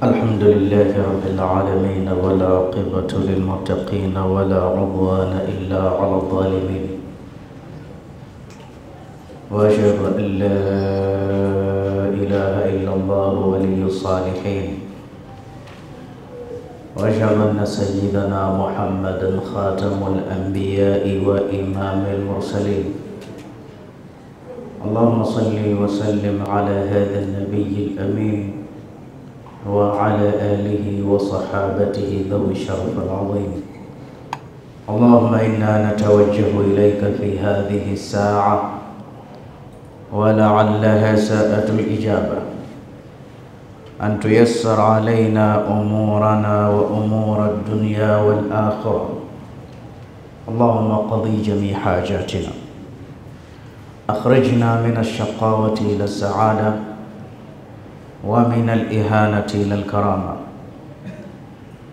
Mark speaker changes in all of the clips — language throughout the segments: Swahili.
Speaker 1: الحمد لله رب العالمين ولا عاقبة للمتقين ولا عدوان إلا على الظالمين وأشهد أن لا إله إلا الله ولي الصالحين وأشهد أن سيدنا محمدا خاتم الأنبياء وإمام المرسلين اللهم صل وسلم على هذا النبي الأمين وعلى آله وصحابته ذوي الشرف العظيم. اللهم إنا نتوجه إليك في هذه الساعة ولعلها ساعة الإجابة أن تيسر علينا أمورنا وأمور الدنيا والآخرة. اللهم قضي جميع حاجاتنا، أخرجنا من الشقاوة إلى السعادة ومن الإهانة إلى الكرامة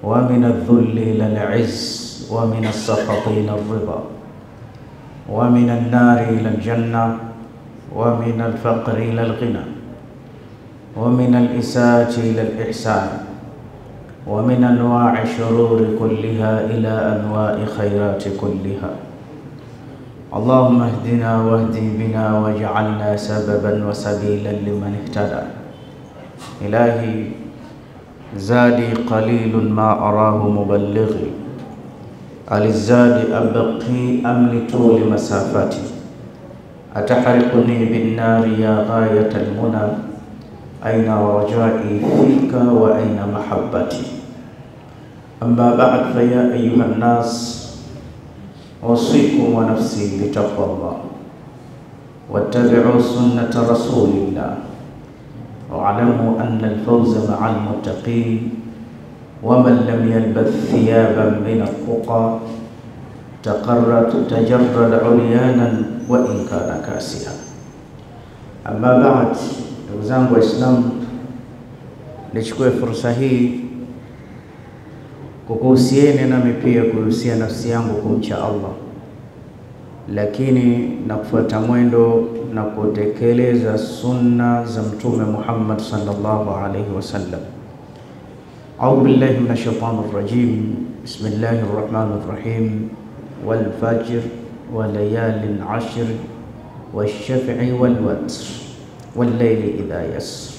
Speaker 1: ومن الذل إلى العز ومن السخط إلى الرضا ومن النار إلى الجنة ومن الفقر إلى الغنى ومن الإساءة إلى الإحسان ومن أنواع الشرور كلها إلى أنواع خيرات كلها. اللهم اهدنا واهد بنا واجعلنا سببا وسبيلا لمن اهتدى. إلهي زادي قليل ما أراه مبلغي، الزاد أبقي أم لطول مسافتي، أتحرقني بالنار يا غاية المنى، أين رجائي فيك وأين محبتي. أما بعد فيا أيها الناس، أوصيكم ونفسي بتقوى الله واتبعوا سنة رسول الله واعلموا أن الفوز مع المتقين ومن لم يلبث ثيابا من التقى تجرد عريانا وإن كان كاسيا. أما بعد، ndugu zangu Waislamu, nichukue fursa hii kukuhusieni nami pia kuhusia nafsi yangu kumcha Allah, lakini na kufuata mwendo na kutekeleza sunna za Mtume Muhammad sallallahu alayhi wasallam. A'udhu billahi minash shaitanir rajim. Bismillahir rahmanir rahim. Wal fajr wa layalin 'ashr wash-shaf'i wal watr wal layli idha yasr.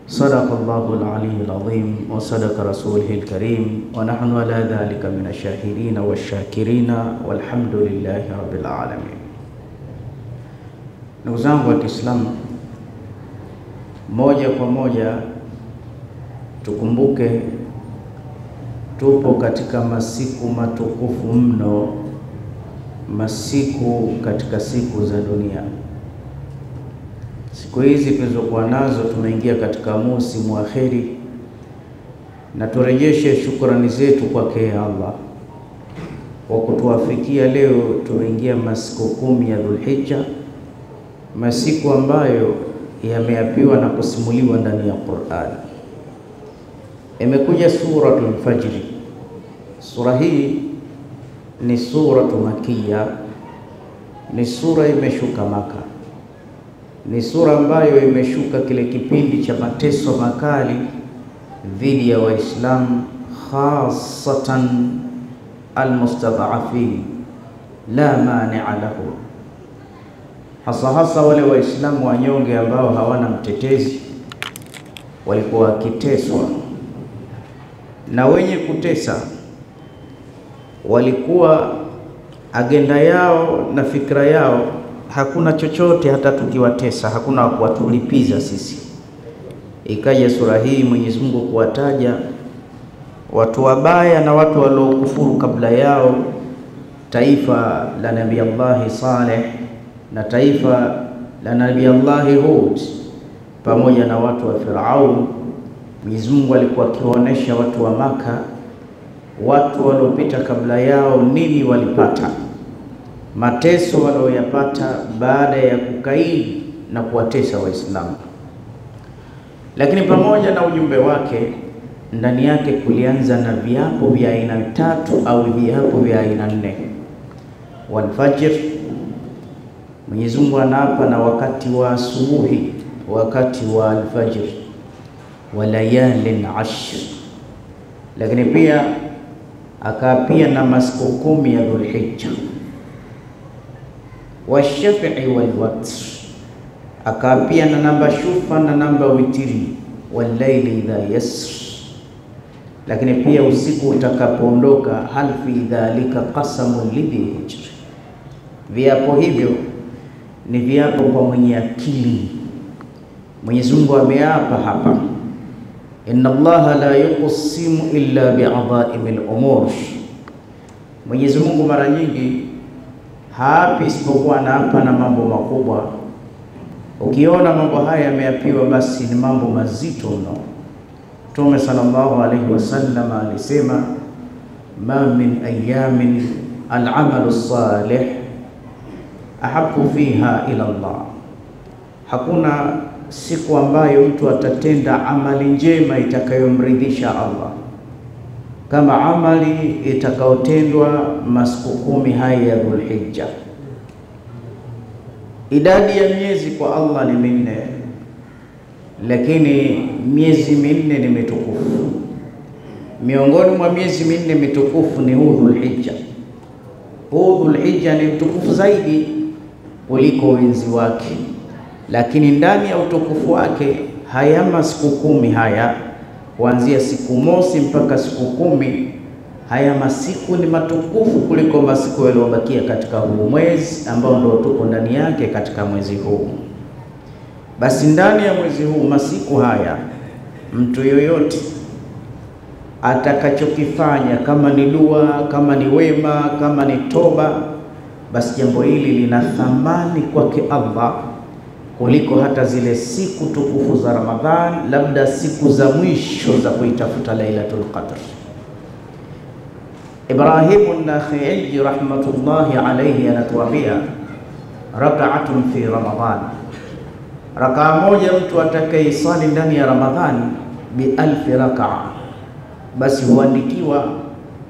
Speaker 1: صدق الله العلي العظيم وصدق رسوله الكريم ونحن على ذلك من الشاهدين والشاكرين والحمد لله رب العالمين. Ndugu zangu wa Kiislamu, moja kwa moja tukumbuke tupo katika masiku matukufu mno, masiku katika siku za dunia. Siku hizi tulizokuwa nazo tumeingia katika musimu wa kheri, na turejeshe shukrani zetu kwake Allah kwa kutuafikia leo tumeingia masiku 10 ya Dhulhijja, masiku ambayo yameapiwa na kusimuliwa ndani ya Qur'an. Imekuja suratul Fajr. Sura hii ni suratu Makkiya, ni sura imeshuka Maka. Ni sura ambayo imeshuka kile kipindi cha mateso makali dhidi ya Waislamu, khasatan almustad'afin la mani'a lahu, hasa wale Waislamu wanyonge ambao hawana mtetezi walikuwa wakiteswa, na wenye kutesa walikuwa agenda yao na fikra yao hakuna chochote, hata tukiwatesa hakuna wa kuwatulipiza sisi. Ikaja sura hii Mwenyezi Mungu kuwataja watu wabaya na watu waliokufuru kabla yao, taifa la Nabii Allah Saleh na taifa la Nabii Allah Hud pamoja na watu wa Firaun. Mwenyezi Mungu alikuwa akiwaonesha watu wa Maka, watu waliopita kabla yao nini walipata, mateso walioyapata baada ya kukaidi na kuwatesa Waislamu. Lakini pamoja na ujumbe wake, ndani yake kulianza na viapo vya aina 3 au viapo vya aina 4. Wal fajr, Mwenyezi Mungu anaapa na wakati wa asubuhi, wakati wa alfajr. wa layalin ashr, lakini pia akaapia na masiku 10 ya Dhulhijja, wa shafi'i wal watr, akaapia na namba shufa na namba witiri, wal layli idha yasr, lakini pia usiku utakapoondoka, hal fi dhalika qasamun lidhi hijr. Viapo hivyo ni viapo kwa mwenye akili. Mwenyezi Mungu ameapa hapa, inna Allaha la yuqsimu illa bi'adha'imil umur. Mwenyezi Mungu mara nyingi haapi isipokuwa anaapa na mambo makubwa. Ukiona mambo haya yameapiwa, basi ni mambo mazito mno. Mtume sallallahu alaihi wasallam alisema, ma min ayamin al-amalu salih ahabbu fiha ila Allah, hakuna siku ambayo mtu atatenda amali njema itakayomridhisha Allah kama amali itakayotendwa masiku 10 haya ya Dhulhijja. Idadi ya miezi kwa Allah ni 4, lakini miezi 4 ni mitukufu. Miongoni mwa miezi 4 mitukufu ni huu Dhulhijja. Huu Dhulhijja ni mtukufu zaidi kuliko wenzi wake, lakini ndani ya utukufu wake haya masiku 10 haya, kuanzia siku mosi mpaka siku 10, haya masiku ni matukufu kuliko masiku yaliyobakia katika huu mwezi ambao ndio tuko ndani yake katika mwezi huu. Basi ndani ya mwezi huu masiku haya, mtu yoyote atakachokifanya, kama ni dua, kama ni wema, kama ni toba, basi jambo hili lina thamani kwake Allah kuliko hata zile siku tukufu za Ramadhan, labda siku za mwisho za kuitafuta Lailatul Qadr. Ibrahimu an-Nakhai rahmatullahi alayhi anatuambia, rak'atun fi Ramadhan, rakaa moja mtu atakayesali ndani ya Ramadhani bi1000 rak'a, basi huandikiwa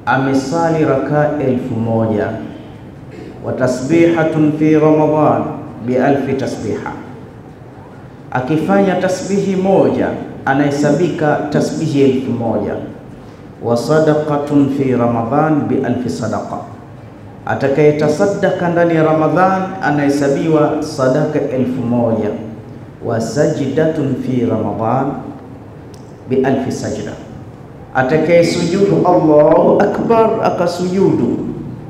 Speaker 1: amesali rakaa 1000. Wa tasbihatun fi Ramadhan bi1000 tasbiha, akifanya tasbihi moja anahesabika tasbihi 1000. Wa sadaqatun fi Ramadhan bi1000 sadaqa, atakayetasadaka ndani ya Ramadhan anahesabiwa sadaka 1000. Wa sajdatun fi Ramadhan bi1000 sajda, atakayesujudu Allahu akbar akasujudu,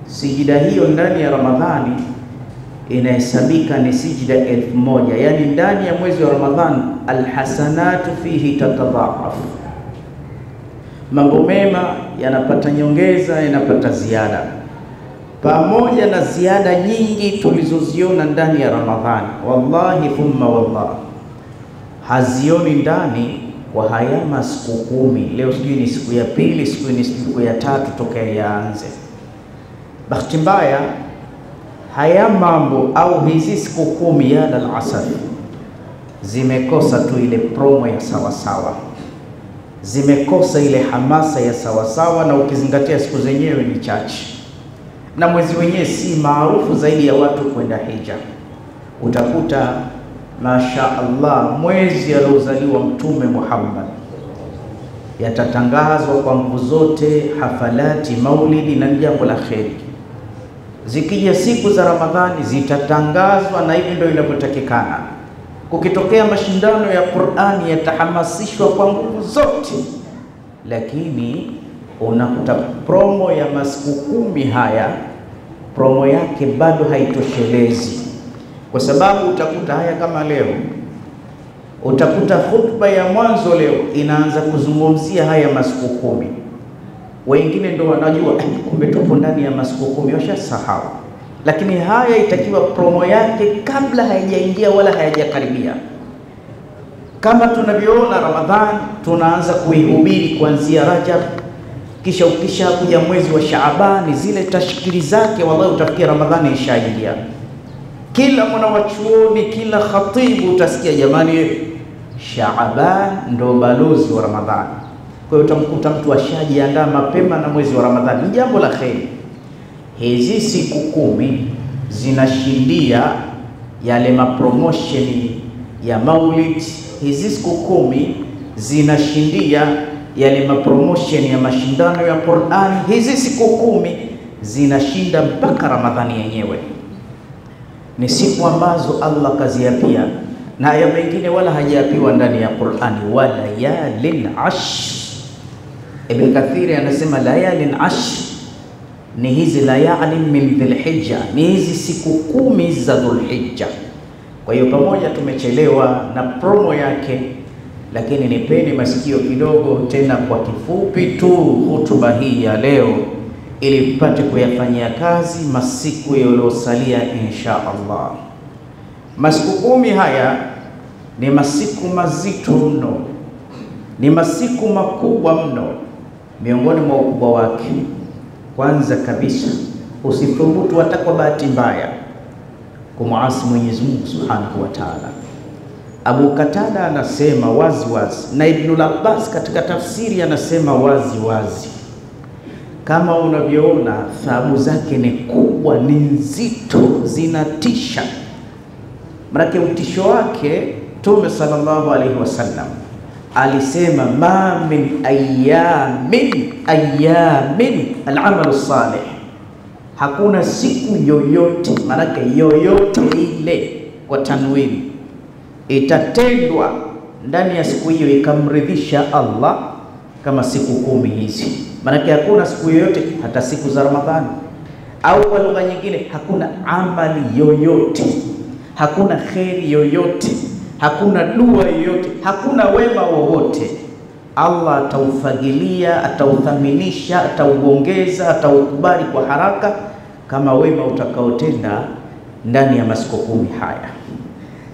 Speaker 1: sijida hiyo ndani ya Ramadhani inahesabika ni sijida 1000. Yani ndani ya mwezi wa Ramadhan alhasanatu fihi tatadha'af, mambo mema yanapata nyongeza, yanapata ziada, pamoja na ziada nyingi tulizoziona ndani ya Ramadhani. Wallahi thumma wallah, hazioni ndani kwa haya masiku 10. Leo sijui ni siku ya pili, siku ni siku ya 3 toka yaanze. Bahati mbaya haya mambo au hizi siku 10 ya al-asr zimekosa tu ile promo ya sawasawa, zimekosa ile hamasa ya sawasawa, na ukizingatia siku zenyewe ni chache na mwezi wenyewe si maarufu zaidi ya watu kwenda hija. Utakuta masha Allah mwezi aliozaliwa Mtume Muhammad yatatangazwa kwa nguvu zote, hafalati maulidi na jambo la kheri. Zikija siku za Ramadhani zitatangazwa, na hivi ndio inavyotakikana. Kukitokea mashindano ya Qur'ani yatahamasishwa kwa nguvu zote, lakini unakuta promo ya masiku 10 haya, promo yake bado haitoshelezi, kwa sababu utakuta haya kama leo, utakuta khutba ya mwanzo leo inaanza kuzungumzia haya masiku 10. Wengine ndio wanajua kumbe tupo ndani ya masiku 10, washasahau. Lakini haya itakiwa promo yake kabla haijaingia wala hayajakaribia. Kama tunavyoona Ramadhan tunaanza kuihubiri kuanzia Rajab, kisha ukisha kuja mwezi wa Shaabani, zile tashkili zake wallahi utafikia Ramadhani ishaingia. Kila mwanachuoni, kila khatibu utasikia jamani, Shaaban ndo balozi wa Ramadhani. Kwa hiyo utamkuta mtu ashajiandaa mapema na mwezi wa Ramadhani, ni jambo la kheri. Hizi siku 10 zinashindia yale mapromotion ya Maulid. Hizi siku 10 zinashindia yale mapromotion ya mashindano ya Qur'ani. Hizi siku 10 zinashinda mpaka Ramadhani yenyewe. Ni siku ambazo Allah kaziapia, na aya mengine wala hajapiwa ndani ya Qur'ani, wala layalin ashr. Ibn Kathir anasema layalin ashr ni hizi layali min Dhulhijja, ni hizi siku 10 za Dhulhijja. Kwa hiyo pamoja tumechelewa na promo yake, lakini nipeni masikio kidogo tena kwa kifupi tu hutuba hii ya leo, ili mpate kuyafanyia kazi masiku yaliyosalia insha Allah. Masiku 10 haya ni masiku mazito mno, ni masiku makubwa mno. Miongoni mwa ukubwa wake, kwanza kabisa, usithubutu hata kwa bahati mbaya kumuasi Mwenyezi Mungu Subhanahu wa Ta'ala. Abu Katada anasema wazi wazi, na Ibn Abbas katika tafsiri anasema wazi wazi, kama unavyoona thawabu zake ni kubwa, ni nzito, zinatisha. Maana utisho wake Mtume sallallahu alaihi wasallam alisema ma min ayamin al-amal salih, hakuna siku yoyote, maana yoyote ile kwa tanwini, itatendwa ndani ya siku hiyo ikamridhisha Allah kama siku 10 hizi. Maana hakuna siku yoyote, hata siku za Ramadhani au kwa lugha nyingine, hakuna amali yoyote, hakuna kheri yoyote, hakuna dua yoyote, hakuna wema wowote Allah ataufagilia, atauthaminisha, atauongeza, ataukubali kwa haraka kama wema utakaotenda ndani ya masiku 10 haya.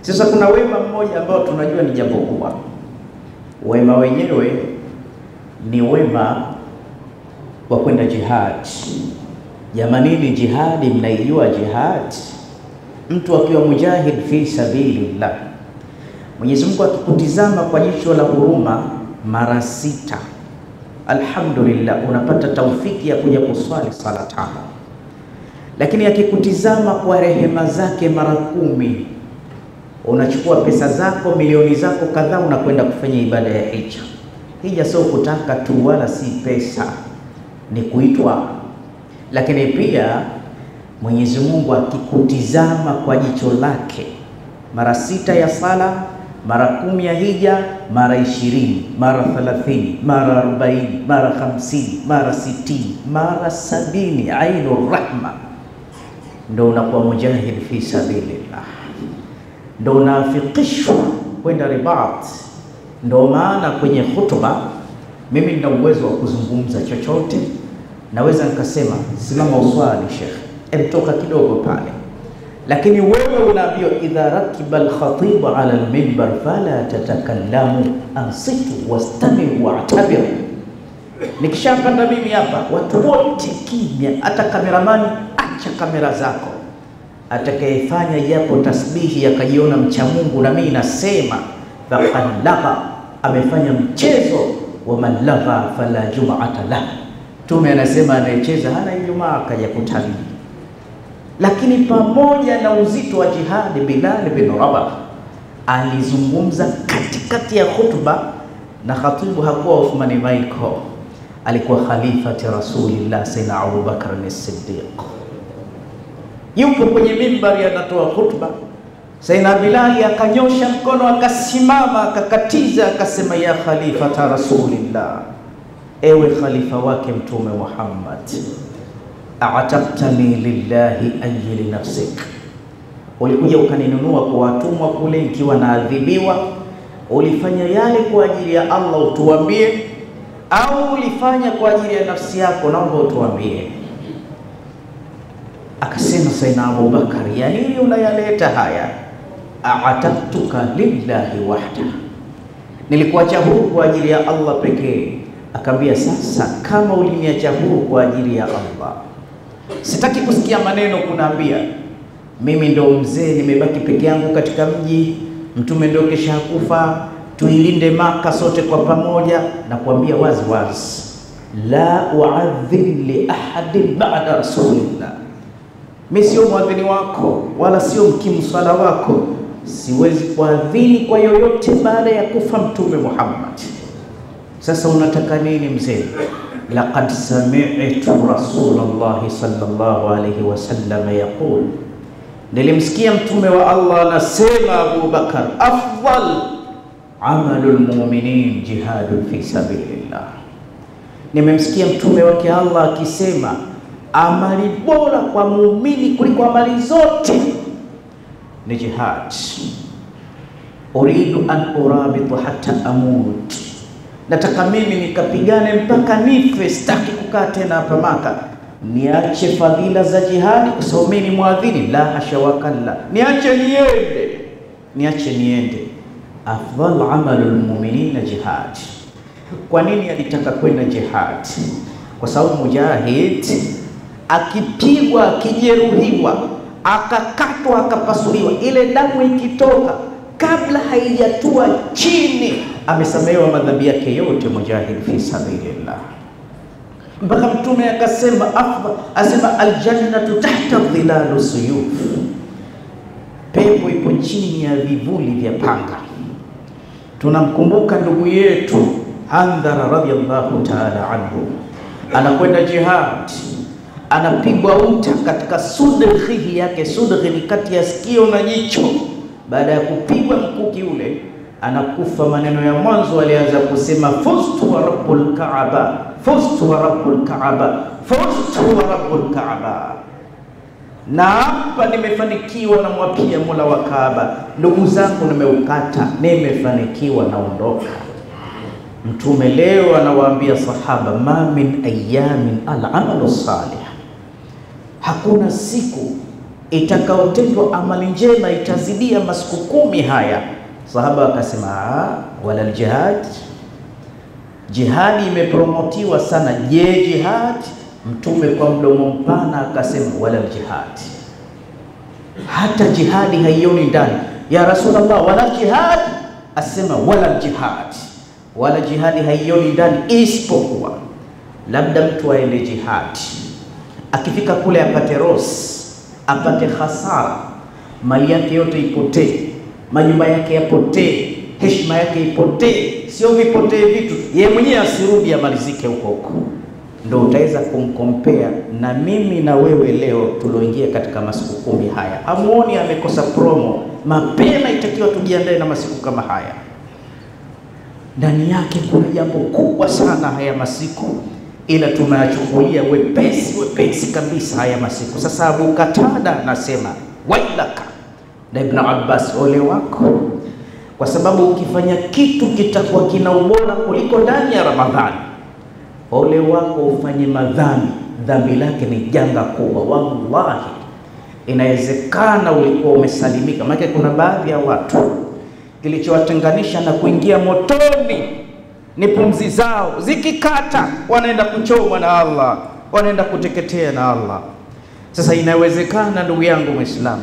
Speaker 1: Sasa kuna wema mmoja ambao tunajua ni jambo kubwa. Wema wenyewe ni wema wa kwenda jihad. Jamani, ni jihadi, mnaijua jihad? Mtu akiwa mujahid fi sabilillah, Mwenyezi Mungu akikutizama kwa jicho la huruma mara 6, alhamdulillah, unapata taufiki ya kuja kuswali sala 5. Lakini akikutizama kwa rehema zake mara 10, unachukua pesa zako, milioni zako kadhaa, unakwenda kufanya ibada ya hija. Hija sio kutaka tu, wala si pesa, ni kuitwa. Lakini pia Mwenyezi Mungu akikutizama kwa jicho lake mara 6 ya sala, mara 10 ya hija, mara 20, mara 30, mara 40, mara 50, mara 60, mara 70, ainur rahma, ndo unakuwa mujahid fi sabilillah, ndo unafikishwa kwenda ribat. Ndo maana kwenye hutuba mimi nina uwezo wa kuzungumza chochote, naweza nikasema simama uswali Sheikh, toka kidogo pale. Lakini wewe unaambiwa idha rakiba al-khatib ala al-minbar fala tatakallamu, ansitu wastami'u wa'tabiru. Nikishapanda mimi hapa, watu wote kimya, hata kameramani acha kamera zako. Atakayefanya japo tasbihi akajiona mcha Mungu, na mimi nasema faqad lagha, amefanya mchezo, wa man lagha fala jum'ata lah. Tume anasema anayecheza hana Ijumaa akaja kutalii. Lakini pamoja na uzito wa jihadi, Bilal bin Rabah alizungumza katikati ya khutba, na khatibu hakuwa Uthman Maiko, alikuwa khalifati Rasulillah Sayyidina Abu Bakr as-Siddiq. Yupo kwenye mimbari anatoa khutba, Sayyidina Bilal akanyosha mkono, akasimama, akakatiza, akasema ya khalifata Rasulillah, ewe khalifa wake Mtume Muhammad, a'tabtani lillahi ayyi li nafsik, ulikuja ukaninunua kwa watumwa kule ikiwa naadhibiwa, ulifanya yale kwa ajili ya Allah, utuambie, au ulifanya kwa ajili ya nafsi yako? Naomba utuambie. Akasema Sayyidina Abu Bakar, ya nini unayaleta haya? A'tabtuka lillahi wahda, nilikuacha huru kwa ajili ya Allah pekee. Akambia, sasa kama uliniacha huru kwa ajili ya Allah, sitaki kusikia maneno kunaambia mimi ndo mzee, nimebaki peke yangu katika mji, Mtume ndo kesha kufa, tuilinde Maka sote kwa pamoja. Na kuambia wazi wazi, la uadhin li ahadin ba'da rasulillah, mimi sio muadhini wako wala sio mkimu swala wako, siwezi kuadhini kwa yoyote baada ya kufa Mtume Muhammad. Sasa unataka nini mzee? Laqad sami'tu Rasulullah sallallahu alayhi wasallam yaqul, nilimsikia mtume wa Allah anasema, Abu Bakar, afdal amalul mu'minin jihadun fi sabilillah. Nimemsikia mtume wake Allah akisema amali bora kwa muumini kuliko amali zote ni jihad. Uridu an urabitu hatta amut, nataka mimi nikapigane mpaka nife, sitaki kukaa tena hapa Maka. Niache fadhila za jihadi kwa sababu mimi ni muadhini? La hasha wakalla, niache niende. Afdal amalul mu'minina jihad. Kwa nini alitaka kwenda jihad? Kwa sababu mujahid akipigwa, akijeruhiwa, akakatwa, akapasuliwa, ile damu ikitoka kabla haijatua chini, amesamehewa madhambi yake yote, mujahid fi sabilillah. Mpaka mtume akasema asema aljannatu tahta dhilalu suyuf, pepo ipo chini ya vivuli vya panga. Tunamkumbuka ndugu yetu Handhara radhiyallahu ta'ala anhu, anakwenda jihad, anapigwa uta katika sudghi yake. Sudghi ni kati ya sikio na jicho. Baada ya kupigwa mkuki ule, anakufa. Maneno ya mwanzo alianza kusema fustu wa rabbul kaaba, fustu wa rabbul kaaba, fustu wa rabbul kaaba, na hapa nimefanikiwa, na mwapia Mola wa Kaaba, ndugu zangu nimeukata, nimefanikiwa, naondoka. Mtume leo anawaambia sahaba, ma min ayamin al-amalu salih, hakuna siku itakaotendwa amali njema itazidia masiku 10 haya. Sahaba akasema wala aljihad, jihadi imepromotiwa sana. Je, jihad? Mtume kwa mdomo mpana akasema wala aljihad, hata jihadi haioni ndani. Ya Rasulullah, wala jihad? Asema wala aljihad, wala jihadi haioni ndani, isipokuwa labda mtu aende jihad, akifika kule apate rosi, apate hasara, mali yake yote ipotee, majumba yake yapotee, heshima yake ipotee. Sio vipotee vitu, yeye mwenyewe asirudi, amalizike huko huko. Ndio utaweza kumkompea na mimi na wewe leo tulioingia katika masiku 10 haya. Hamuoni amekosa promo? Mapema itakiwa tujiandae na masiku kama haya. Ndani yake kuna jambo kubwa sana haya masiku, ila tunayachukulia wepesi kabisa haya masiku. Sasa Abu Katada anasema wailaka, na Ibn Abbas, ole wako, kwa sababu ukifanya kitu kitakuwa kina ubora kuliko ndani ya Ramadhani. Ole wako ufanye madhambi, dhambi lake ni janga kubwa. Wallahi inawezekana ulikuwa umesalimika, maana kuna baadhi ya watu kilichowatenganisha na kuingia motoni ni pumzi zao zikikata, wanaenda kuchomwa na Allah, wanaenda kuteketea na Allah. Sasa inawezekana ndugu yangu Muislamu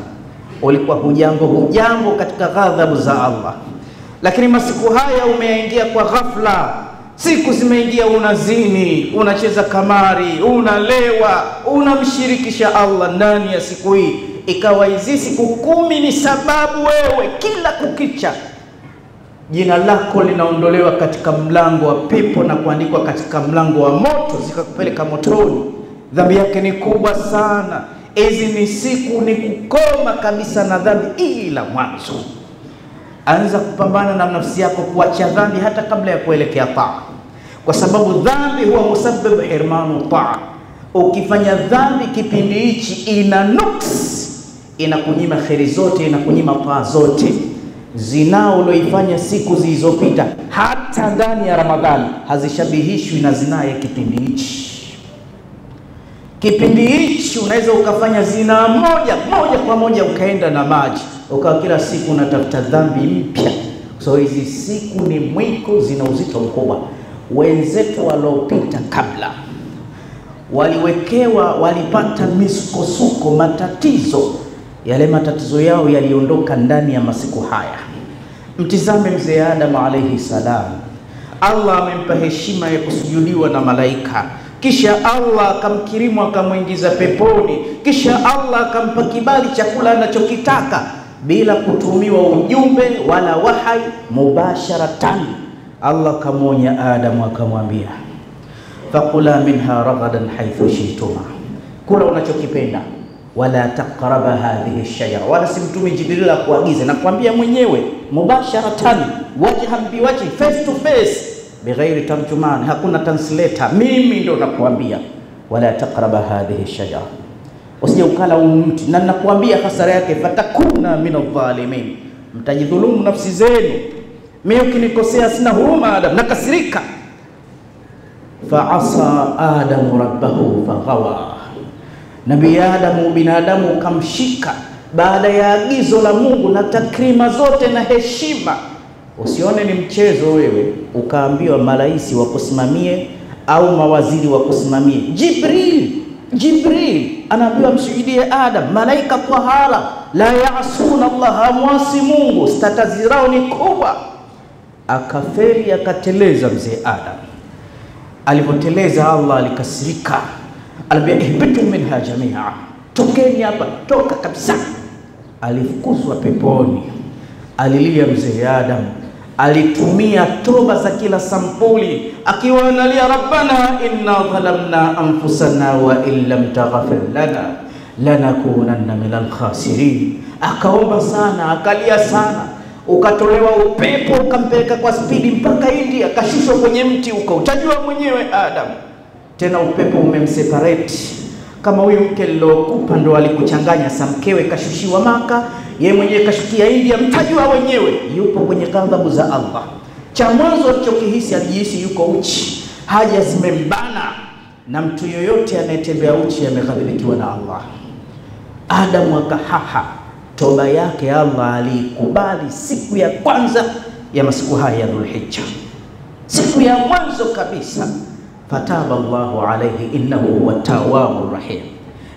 Speaker 1: ulikuwa hujambo katika ghadhabu za Allah, lakini masiku haya umeingia kwa ghafla. Siku zimeingia, unazini, unacheza kamari, unalewa, unamshirikisha Allah ndani ya siku hii. Ikawa hizi siku 10 ni sababu wewe kila kukicha jina lako linaondolewa katika mlango wa pepo na kuandikwa katika mlango wa moto, zikakupeleka motoni. Dhambi yake ni kubwa sana. Hizi ni siku ni kukoma kabisa na dhambi, ila mwanzo anza kupambana na nafsi yako kuacha dhambi hata kabla ya kuelekea taa, kwa sababu dhambi huwa musabbab irmanu taa. Ukifanya dhambi kipindi hichi, ina nuks, inakunyima kheri zote, inakunyima taa zote. Zina ulioifanya siku zilizopita hata ndani ya Ramadhani hazishabihishwi na zina ya kipindi hichi. Kipindi hichi unaweza ukafanya zina moja kwa moja ukaenda na maji, ukawa kila siku unatafuta dhambi mpya. So hizi siku ni mwiko, zina uzito mkubwa. Wenzetu waliopita kabla walipata misukosuko, matatizo. Yale matatizo yao yaliondoka ndani ya masiku haya. Mtizame mzee Adam alayhi salam, Allah amempa heshima ya kusujudiwa na malaika, kisha Allah akamkirimu akamuingiza peponi, kisha Allah akampa kibali chakula anachokitaka bila kutumiwa ujumbe wala wahai, mubasharatan Allah kamuonya Adam akamwambia, faqula minha ragadan haythu shituma, kula unachokipenda, wala taqraba hadhihi ash-shajara, wala simtumi Jibril akuagize, na kuambia mwenyewe mubasharatan, wajhan biwajhi, face to face, bighairi tarjuman, hakuna translator, mimi ndo nakuambia, wala taqraba hadhihi ash-shajara, usije ukala mti, na nakuambia hasara yake, fatakuna min adh-dhalimin, mtajidhulumu nafsi zenu, mimi ukinikosea sina huruma Adam, nakasirika. Fa'asa Adamu rabbahu faghawa, Nabii Adamu binadamu kamshika baada ya agizo la Mungu na takrima zote na heshima. Usione ni mchezo wewe ukaambiwa malaisi wakusimamie au mawaziri wakusimamie. Jibril anaambiwa msujudie Adam, malaika kwa hala la yaasuna Allah, hamwasi Mungu, status zao ni kubwa. Akaferi akateleza mzee Adam. Alipoteleza Allah alikasirika, alibia ihbitu minha jamia, tokeni hapa, toka kabisa. Alifukuzwa peponi. Alilia mzee Adam, alitumia toba za kila sampuli, akiwa analia rabbana inna dhalamna anfusana wa illam taghfir lana lanakunanna minal khasirin. Akaomba sana, akalia sana, ukatolewa upepo ukampeleka kwa spidi mpaka India, akashushwa kwenye mti huko, utajua mwenyewe Adam. Tena upepo umemseparate, kama huyu mke lilokupa ndo alikuchanganya, samkewe kashushiwa Maka, yeye mwenyewe kashukia India, mtajua wenyewe, yupo kwenye kadhabu za Allah. Cha mwanzo alichokihisi, alijihisi yuko uchi, haja zimembana, na mtu yoyote anayetembea uchi ameghadhibikiwa na Allah. Adam akahaha, toba yake Allah alikubali siku ya kwanza ya masiku haya ya Dhulhijja, siku ya mwanzo kabisa. Fataba Allahu alayhi innahu huwa tawwabur rahim.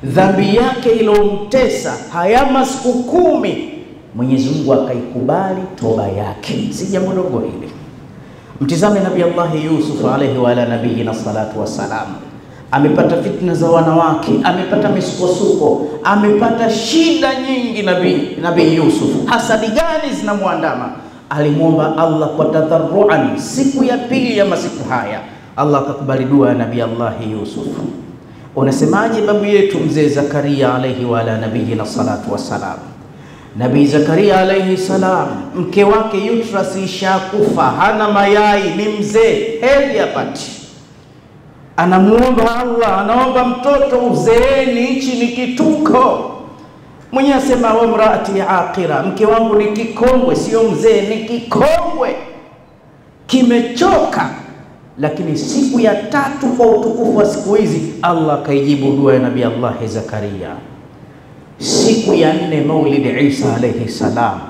Speaker 1: Dhambi yake ilomtesa haya masiku 10, Mwenyezi Mungu akaikubali toba yake, si jambo dogo hili. Mtizame Nabii Allah Yusuf alayhi wa ala nabiyina salatu wassalam, amepata fitna za wanawake, amepata misukosuko, amepata shida nyingi. Nabii Yusuf, hasadi gani zinamuandama? Alimuomba Allah kwa tadharruan. Siku ya pili ya masiku haya Allah akakubali dua ya Nabii Allah Yusuf. Unasemaje babu yetu mzee Zakaria alayhi wa ala nabiyina salatu wassalam? Nabii Zakaria alayhi salam, mke wake uterus ishakufa, hana mayai, ni mzee, heli apati. Anamuomba Allah, anaomba mtoto, uzeeni, hichi ni kituko. Mwenye asema wa mraati aqira, mke wangu ni kikongwe, sio mzee, ni kikongwe, kimechoka. Lakini siku ya 3 kwa utukufu wa siku hizi Allah kaijibu dua ya Nabii Allah Zakaria. Siku ya 4 Maulid Isa alayhi salam,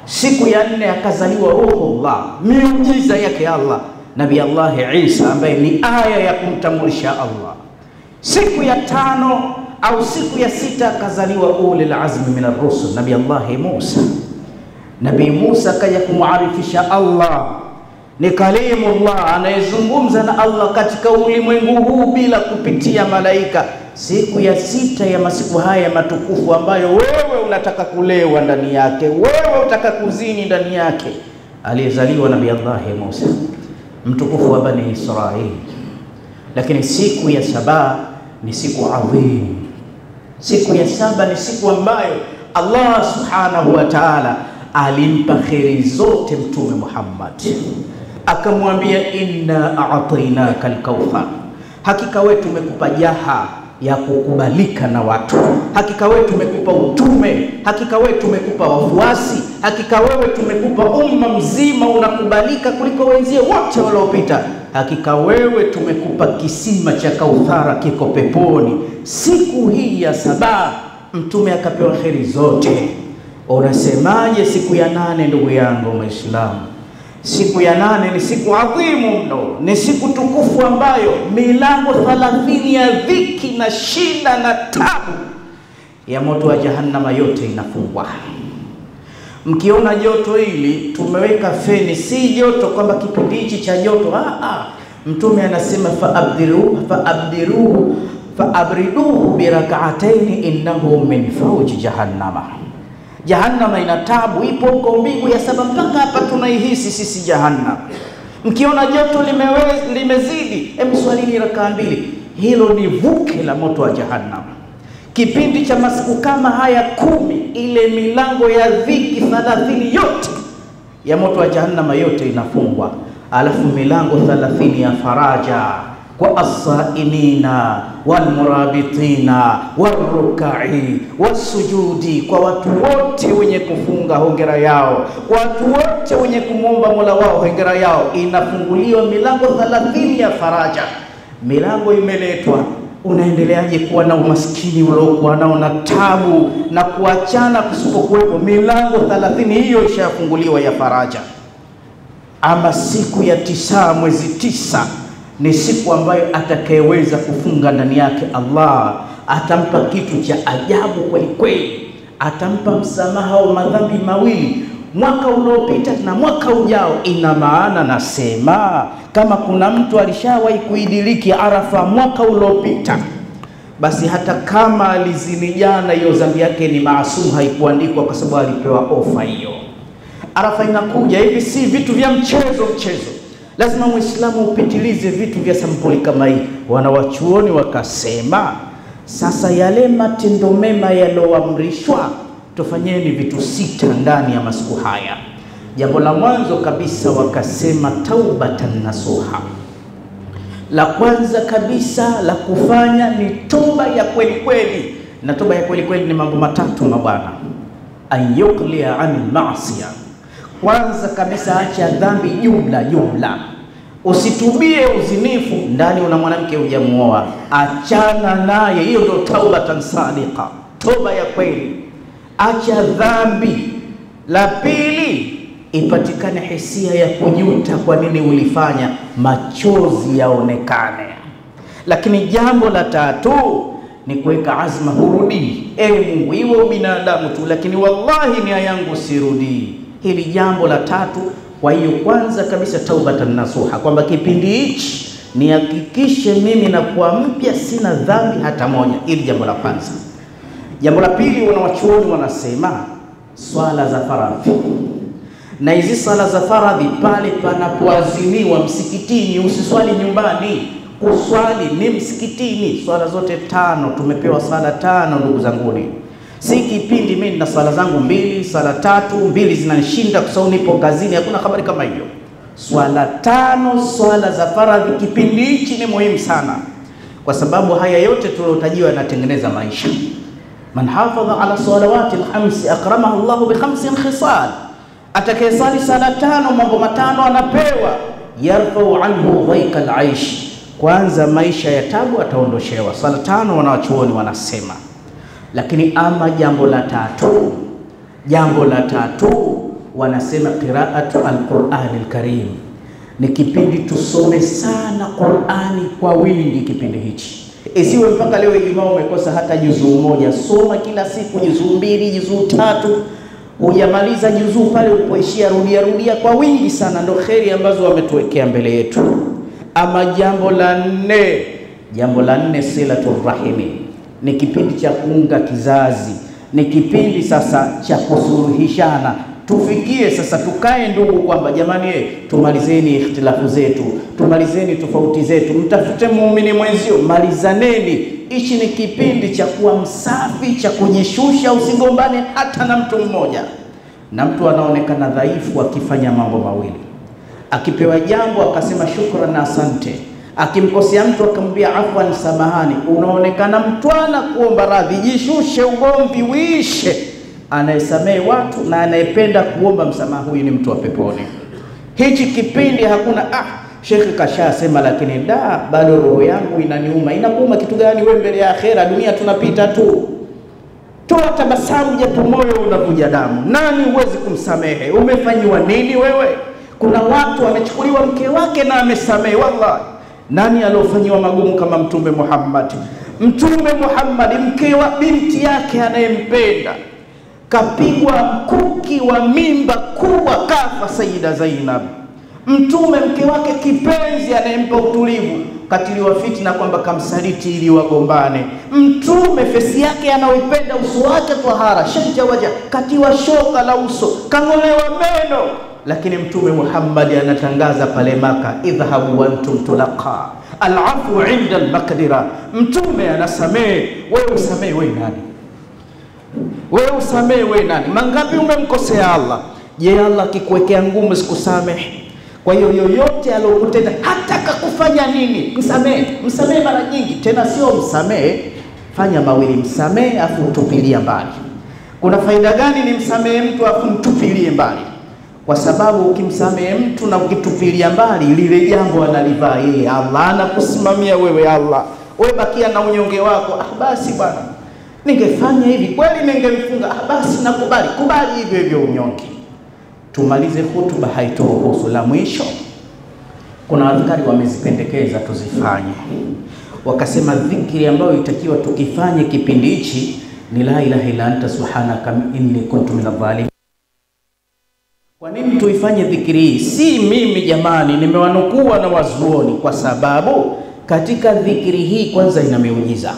Speaker 1: siku ya 4 akazaliwa Ruhullah, miujiza yake Allah, Nabii Allah Isa ambaye ni aya ya kumtambulisha Allah. Siku ya 5 au siku ya 6 akazaliwa ulil azmi min ar-rusul, Nabii Allah Musa. Nabii Musa kaja kumuarifisha Allah ni kalimullah, anayezungumza na Allah katika ulimwengu huu bila kupitia malaika. Siku ya 6 ya masiku haya matukufu ambayo wewe unataka kulewa ndani yake, wewe unataka kuzini ndani yake, aliyezaliwa Nabii Allah Musa, mtukufu wa Bani Israeli. Lakini siku ya 7 ni siku adhim. Siku ya 7 ni siku ambayo Allah subhanahu wa ta'ala alimpa kheri zote Mtume Muhammad, akamwambia inna a'tainaka al-kauthar, hakika wewe tumekupa jaha ya kukubalika na watu, hakika wewe tumekupa utume, hakika wewe tumekupa wafuasi, hakika wewe tumekupa umma mzima unakubalika kuliko wenzie wote waliopita, hakika wewe tumekupa kisima cha Kauthara kiko peponi. Siku hii ya 7 mtume akapewa kheri zote. Unasemaje siku ya 8 ndugu yangu Muislamu? Siku ya 8 ni siku adhimu mno, ni siku tukufu ambayo milango 30 ya dhiki na shida na tabu ya moto wa jahannama yote inafungwa. Mkiona joto hili tumeweka feni, si joto kwamba kipindi hichi cha joto, mtume anasema faabriduhu birak'atayn innahu min fawji jahannama. Jahannama ina tabu, ipo huko mbingu ya 7 mpaka hapa tunaihisi sisi Jahannam. Mkiona joto limezidi, swalini rakaa 2. Hilo ni vuke la moto wa jahannam. Kipindi cha masiku kama haya 10, ile milango ya dhiki 30 yote ya moto wa jahannam yote inafungwa, alafu milango 30 ya faraja kwa as-saimina walmurabitina warrukai wasujudi, kwa watu wote wenye kufunga hongera yao, kwa watu wote wenye kumwomba Mola wao hongera yao. Inafunguliwa milango 30 ya faraja. Milango imeletwa. Unaendeleaje kuwa na umaskini uliokuwa nao na tabu na kuachana kusipokuwepo? Milango 30 hiyo ishafunguliwa ya faraja. Ama siku ya 9 mwezi 9 ni siku ambayo atakayeweza kufunga ndani yake, Allah atampa kitu cha ajabu kweli kweli. Atampa msamaha wa madhambi mawili, mwaka uliopita na mwaka ujao. Ina maana nasema, kama kuna mtu alishawahi kuidiriki Arafa mwaka uliopita, basi hata kama alizini jana, hiyo dhambi yake ni maasum, haikuandikwa kwa sababu alipewa ofa hiyo. Arafa inakuja hivi, si vitu vya mchezo. Lazima Muislamu upitilize vitu vya sampuli kama hii. Wanawachuoni wakasema, sasa yale matendo mema yaloamrishwa, tufanyeni vitu 6 ndani ya masiku haya. Jambo la mwanzo kabisa wakasema taubatan nasuha. La kwanza kabisa la kufanya ni toba ya kweli kweli. Na toba ya kweli kweli ni mambo matatu mabwana. Ayuklia anil maasiya. Kwanza kabisa acha dhambi jumla. Usitubie uzinifu, ndani una mwanamke hujamuoa, achana naye. Hiyo ndio taubatan sadiqa, toba ya kweli. Acha dhambi. La pili, ipatikane hisia ya kujuta kwa nini ulifanya, machozi yaonekane. Lakini jambo la tatu ni kuweka azma, hurudi. Mungu, iwe binadamu tu, lakini wallahi nia yangu sirudi. Hili jambo la tatu. Kwa hiyo kwanza kabisa taubatan nasuha, kwamba kipindi hichi nihakikishe mimi na kuwa mpya, sina dhambi hata moja. Hili jambo la kwanza. Jambo la pili, wanawachuoni wanasema swala za faradhi. Na hizi swala za faradhi pale panapoazimiwa msikitini, usiswali nyumbani. Uswali ni msikitini. Swala zote 5, tumepewa swala 5 ndugu zanguni. Si kipindi mimi na swala zangu 2, swala 3, 2 zinanishinda kwa sababu nipo kazini. Hakuna habari kama hiyo. Swala 5, swala za faradhi kipindi hichi ni muhimu sana, kwa sababu haya yote tuliotajiwa yanatengeneza maisha. Man hafadha ala salawati al-khams akramahu Allah bi 5 khisal. Atakayesali sala 5, mambo 5 anapewa. Yarfau anhu dhaika al-aish, kwanza maisha ya tabu ataondoshewa. Sala 5 wanawachuoni wanasema. Lakini ama jambo la tatu wanasema qiraatu al-Qur'an al-Karim. Ni kipindi tusome sana Qur'ani kwa wingi kipindi hichi. Isiwe mpaka leo Ijumaa umekosa hata juzuu moja. Soma kila siku juzuu 2, juzuu 3. Hujamaliza juzuu pale ulipoishia, rudia kwa wingi sana. Ndio kheri ambazo wametuwekea mbele yetu. Ama jambo la 4, silatul rahimi. Ni kipindi cha kuunga kizazi. Ni kipindi sasa cha kusuluhishana. Tufikie sasa, tukae ndugu, kwamba jamani, tumalizeni ikhtilafu zetu, tumalizeni tofauti zetu, mtafute muumini mwenzio, malizaneni. Hichi ni kipindi cha kuwa msafi, cha kujishusha. Usigombane hata na mtu mmoja. Na mtu anaonekana dhaifu akifanya mambo mawili: akipewa jambo akasema shukran na asante, akimkosea mtu akamwambia afwan, samahani, unaonekana mtwana kuomba radhi. Jishushe, ugomvi uishe. Anayesamehe watu na anayependa kuomba msamaha, huyu ni mtu wa peponi. Hichi kipindi hakuna Sheikh kashasema, lakini bado roho yangu inaniuma. Inakuuma kitu gani wewe mbele ya akhera? Dunia tunapita tu. Toa tabasamu, japo moyo unavuja damu. Nani huwezi kumsamehe? Umefanywa nini wewe? Kuna watu wamechukuliwa mke wake na amesamehe. Wallahi, nani aliofanyiwa magumu kama Mtume Muhammad? Mtume Muhammad, mke wa binti yake anayempenda kapigwa mkuki wa mimba kubwa, kafa Sayyida Zainab. Mtume mke wake kipenzi anayempa utulivu katiliwa fitna kwamba kamsaliti ili wagombane. Mtume fesi yake anaoipenda, uso wake tahara, shanja waja, katiwa shoka la uso, kangolewa meno. lakini Mtume Muhammad anatangaza pale Maka, idhhabu wa antum tulaqa al-afwu 'inda al-maqdira. Mtume anasamehe, wewe usamehe wewe nani? Wewe usamehe wewe nani? Mangapi umemkosea Allah? Je, Allah akikuwekea ngumu sikusamehe? Kwa hiyo yoyote aliyokutenda hata kakufanya nini, msamehe. Msamehe mara nyingi, tena sio msamehe fanya mawili, msamehe afu utupilia mbali. Kuna faida gani ni msamehe mtu afu mtupilie mbali? Kwa sababu ukimsamehe mtu na ukitupilia mbali, lile jambo analivaa yeye, Allah anakusimamia wewe. Allah wewe bakia na unyonge wako, basi bwana ningefanya hivi kweli, ningemfunga, basi nakubali, kubali hivyo hivyo unyonge. Tumalize hutuba, haituruhusu. La mwisho, kuna adhkari wamezipendekeza tuzifanye, wakasema dhikri ambayo itakiwa tukifanye kipindi hichi ni la ilaha illa anta subhanaka inni kuntu minadh dhalimin. Kwa nini tuifanye dhikri hii? Si mimi jamani, nimewanukua na wazuoni, kwa sababu katika dhikri hii kwanza ina miujiza.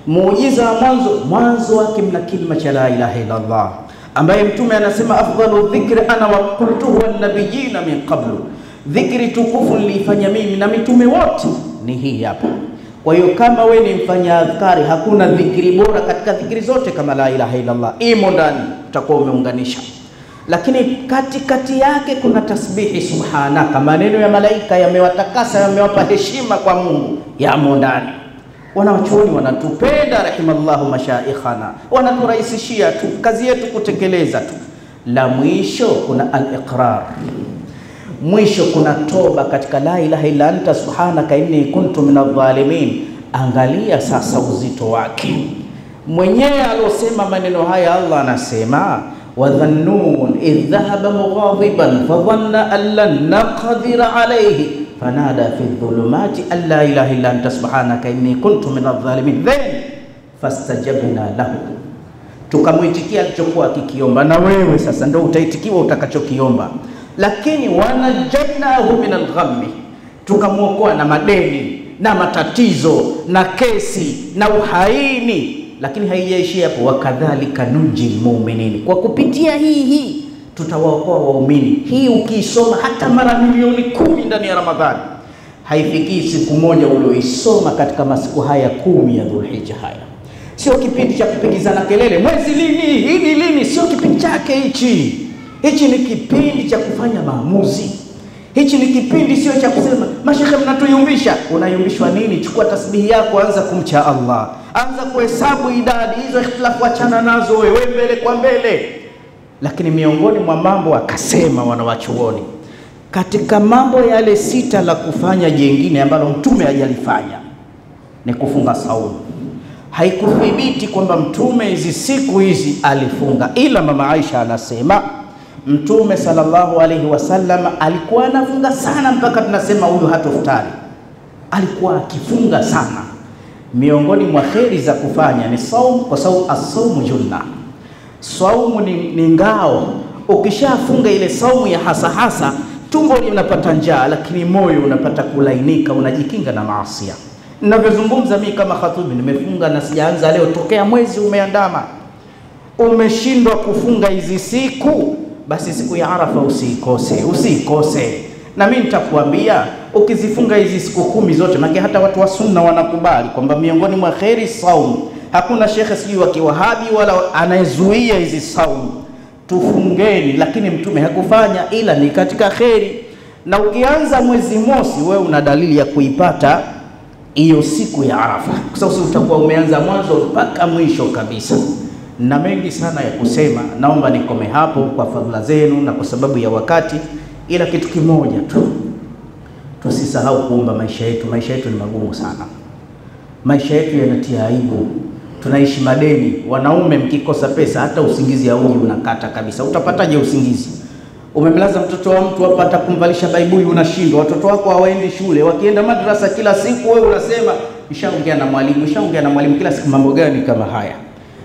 Speaker 1: Muujiza wa mwanzo wake mna kilima cha la ilaha illa Allah, ambaye Mtume anasema afdalu dhikri ana wa qultuhu wan nabiyina min qablu, dhikri tukufu nilifanya mimi na mitume wote ni hii hapa. Kwa hiyo kama we ni mfanya adhkari, hakuna dhikri bora katika dhikri zote kama la ilaha illa Allah, imo ndani, utakuwa umeunganisha. Lakini katikati yake kuna tasbihi subhanaka, maneno ya malaika yamewatakasa, yamewapa heshima kwa Mungu, yamo ndani. Wanawachuoni wanatupenda rahimallahu mashaikhana, wanaturahisishia tu kazi yetu kutekeleza tu. La mwisho kuna al-iqrar, mwisho kuna toba katika la ilaha illa anta subhanaka inni kuntu minadh dhalimin. Angalia sasa uzito wake. Mwenyewe alosema maneno haya Allah anasema wadhannun idh dhahaba mughadiban fadhanna an lan naqdira alayhi fanada fi dhulumati an la ilaha illa anta subhanaka inni kuntu minadh dhalimin, then fastajabna lahu, tukamwitikia alichokuwa akikiomba. Na wewe sasa ndio utaitikiwa utakachokiomba. Lakini wanajainahu min al-ghammi, tukamwokoa na madeni na matatizo na kesi na uhaini. Lakini haijaishia hapo, wakadhalika nunji mu'minini, kwa kupitia hii tutawaokoa waumini. Hii ukiisoma hata mara milioni 10 ndani ya Ramadhani haifikii siku moja ulioisoma katika masiku haya 10 ya Dhulhijja. Haya sio kipindi cha kupigizana kelele, mwezi lini, hii ni lini, sio kipindi chake hichi. Hichi ni kipindi cha kufanya maamuzi. Hichi ni kipindi sio cha kusema mashekhe mnatuyumbisha. Unayumbishwa nini? Chukua tasbihi yako, anza kumcha Allah, anza kuhesabu idadi hizo, ikhtilafu achana nazo, wewe mbele kwa mbele. Lakini miongoni mwa mambo akasema wanawachuoni, katika mambo yale 6 la kufanya jengine ambalo Mtume hajalifanya ni kufunga saumu. Haikuthibiti kwamba Mtume hizi siku hizi alifunga, ila mama Aisha anasema Mtume sallallahu alaihi wasallam alikuwa anafunga sana mpaka tunasema huyu hatofutari. Alikuwa akifunga sana. Miongoni mwa kheri za kufanya ni saumu, kwa sababu as-saumu junna. Saumu ni ngao. Ukishafunga ile saumu ya hasa tumbo linapata njaa, lakini moyo unapata kulainika, unajikinga na maasi. Ninavyozungumza mimi kama khatibu nimefunga na sijaanza leo, tokea mwezi umeandama. Umeshindwa kufunga hizi siku, basi siku ya Arafa usikose. Na mimi nitakwambia ukizifunga hizi siku 10 zote, maana hata watu wa sunna wanakubali kwamba miongoni mwa khairi saumu. Hakuna shekhe sijui wa Kiwahabi wala anayezuia hizi saumu. Tufungeni, lakini Mtume hakufanya, ila ni katika khairi. Na ukianza mwezi mosi, wewe una dalili ya kuipata hiyo siku ya Arafa, kwa sababu utakuwa umeanza mwanzo mpaka mwisho kabisa. Na mengi sana ya kusema, naomba nikome hapo kwa fadhila zenu na kwa sababu ya wakati. Ila kitu kimoja tu, tusisahau kuomba maisha yetu. Maisha yetu ni magumu sana, maisha yetu yanatia aibu, tunaishi madeni. Wanaume mkikosa pesa, hata usingizi hauji, unakata kabisa. Utapataje usingizi? Umemlaza mtoto wa mtu hapa, hata kumvalisha baibui unashindwa. Watoto wako hawaendi shule, wakienda madrasa kila siku, wewe unasema nishaongea na mwalimu kila siku. Mambo gani kama haya?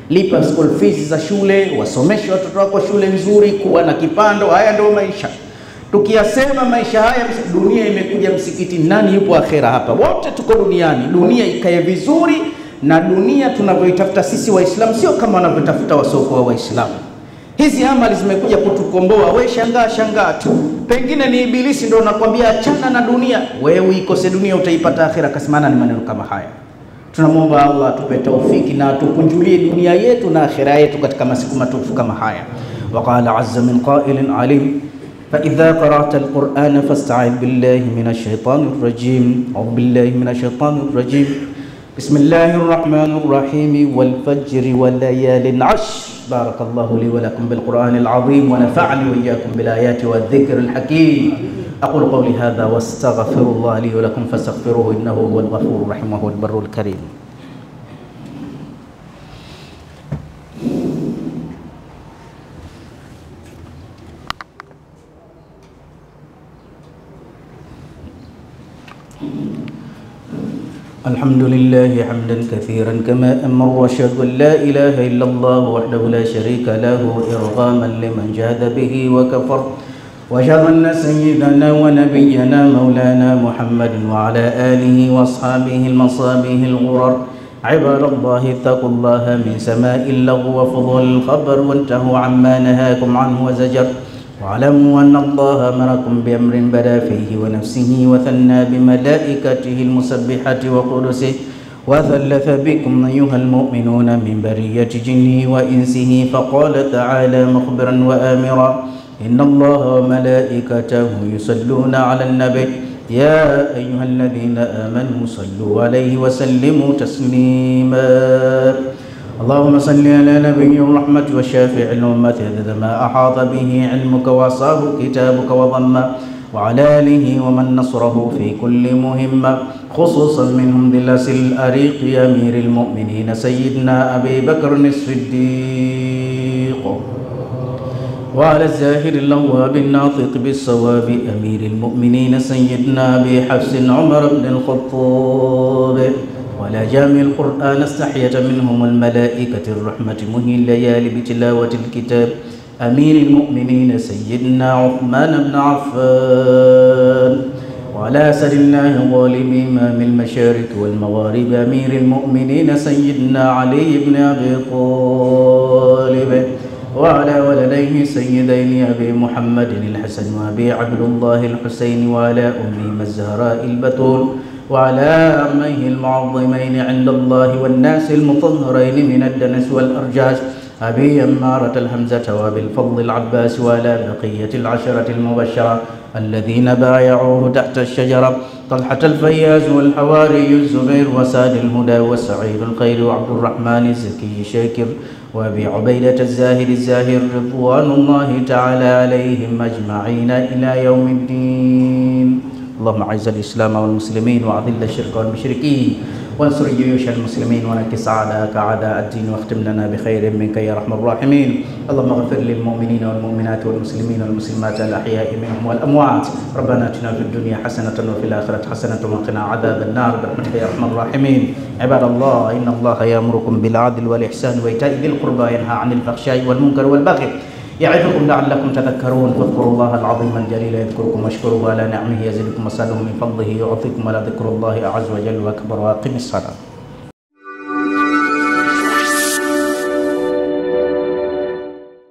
Speaker 1: Lipa school fees za shule, wasomeshe watoto wako shule nzuri, kuwa na kipando. Haya ndio maisha. Tukiyasema maisha haya, dunia imekuja msikiti, nani yupo akhera hapa? Wote tuko duniani. Dunia ikae vizuri, na dunia tunavyoitafuta sisi Waislamu sio kama wanavyotafuta wasoko wa Waislamu. Hizi amali zimekuja kutukomboa. We shangaa tu, pengine ni ibilisi ndio nakwambia achana na dunia, wewe uikose dunia utaipata akhira. Kasimana ni maneno kama haya. Tunamwomba Allah atupe taufiki na tukunjulie dunia yetu na akhira yetu katika masiku matukufu kama haya. Waqala azza min qailin alim فإذا قرأت القرآن فاستعذ بالله من الشيطان الرجيم. أعوذ بالله من الشيطان الرجيم. بسم الله الرحمن الرحيم والفجر وليال عشر. بارك الله لي ولكم بالقرآن العظيم ونفعني وإياكم بالآيات والذكر الحكيم. أقول قولي هذا واستغفر الله لي ولكم فاستغفروه إنه هو الغفور الرحيم وهو البر الكريم. الحمد لله حمدا كثيرا كما أمر، وأشهد أن لا إله إلا الله وحده لا شريك له إرغاما لمن جاد به وكفر، وأشهد أن سيدنا ونبينا مولانا محمد وعلى آله وأصحابه المصابيح الغرر. عباد الله اتقوا الله من سماء اللغو وفضول الخبر وانتهوا عما نهاكم عنه وزجر، واعلموا أن الله أمركم بأمر بدا فيه ونفسه وثنى بملائكته المسبحة وقدسه، وثلث بكم أيها المؤمنون من برية جنه وإنسه، فقال تعالى مخبرا وآمرا: إن الله وملائكته يصلون على النبي يا أيها الذين آمنوا صلوا عليه وسلموا تسليما. اللهم صل على نبي الرحمة وشافع الأمة عدد ما أحاط به علمك وعصاه كتابك وضمه، وعلى آله ومن نصره في كل مهمة، خصوصا منهم ذي الأصل الأريق أمير المؤمنين سيدنا أبي بكر الصديق، وعلى الزاهر اللواب الناطق بالصواب أمير المؤمنين سيدنا أبي حفص عمر بن الخطاب، ولا جامع القرآن استحية منهم الملائكة الرحمة مهي الليالي بتلاوة الكتاب أمير المؤمنين سيدنا عثمان بن عفان، وعلى أسد الله غالب إمام المشارق والمغارب أمير المؤمنين سيدنا علي بن أبي طالب، وعلى ولديه سيدين أبي محمد الحسن وأبي عبد الله الحسين، وعلى أمهم الزهراء البتول، وعلى أميه المعظمين عند الله والناس المطهرين من الدنس والأرجاس أبي أمارة الحمزة وأبي الفضل العباس، وعلى بقية العشرة المبشرة الذين بايعوه تحت الشجرة: طلحة الفياز والحواري الزبير وساد الهدى وسعيد الخير وعبد الرحمن الزكي الشاكر وأبي عبيدة الزاهد الزاهر رضوان الله تعالى عليهم أجمعين إلى يوم الدين. اللهم أعز الإسلام والمسلمين وأذل الشرك والمشركين وانصر جيوش المسلمين ونكس أعداءك أعداء الدين واختم لنا بخير منك يا أرحم الراحمين. اللهم اغفر للمؤمنين والمؤمنات والمسلمين والمسلمات الأحياء منهم والأموات. ربنا آتنا في الدنيا حسنة وفي الآخرة حسنة وقنا عذاب النار برحمتك يا أرحم الراحمين. عباد الله، إن الله يأمركم بالعدل والإحسان وإيتاء ذي القربى وينهى عن الفحشاء والمنكر والبغي يعظكم لعلكم تذكرون. فاذكروا الله العظيم الجليل يذكركم واشكروه على نعمه يزدكم واسألوه من فضله يعطيكم، ولذكر الله أعز وجل وأكبر. وأقم الصلاة.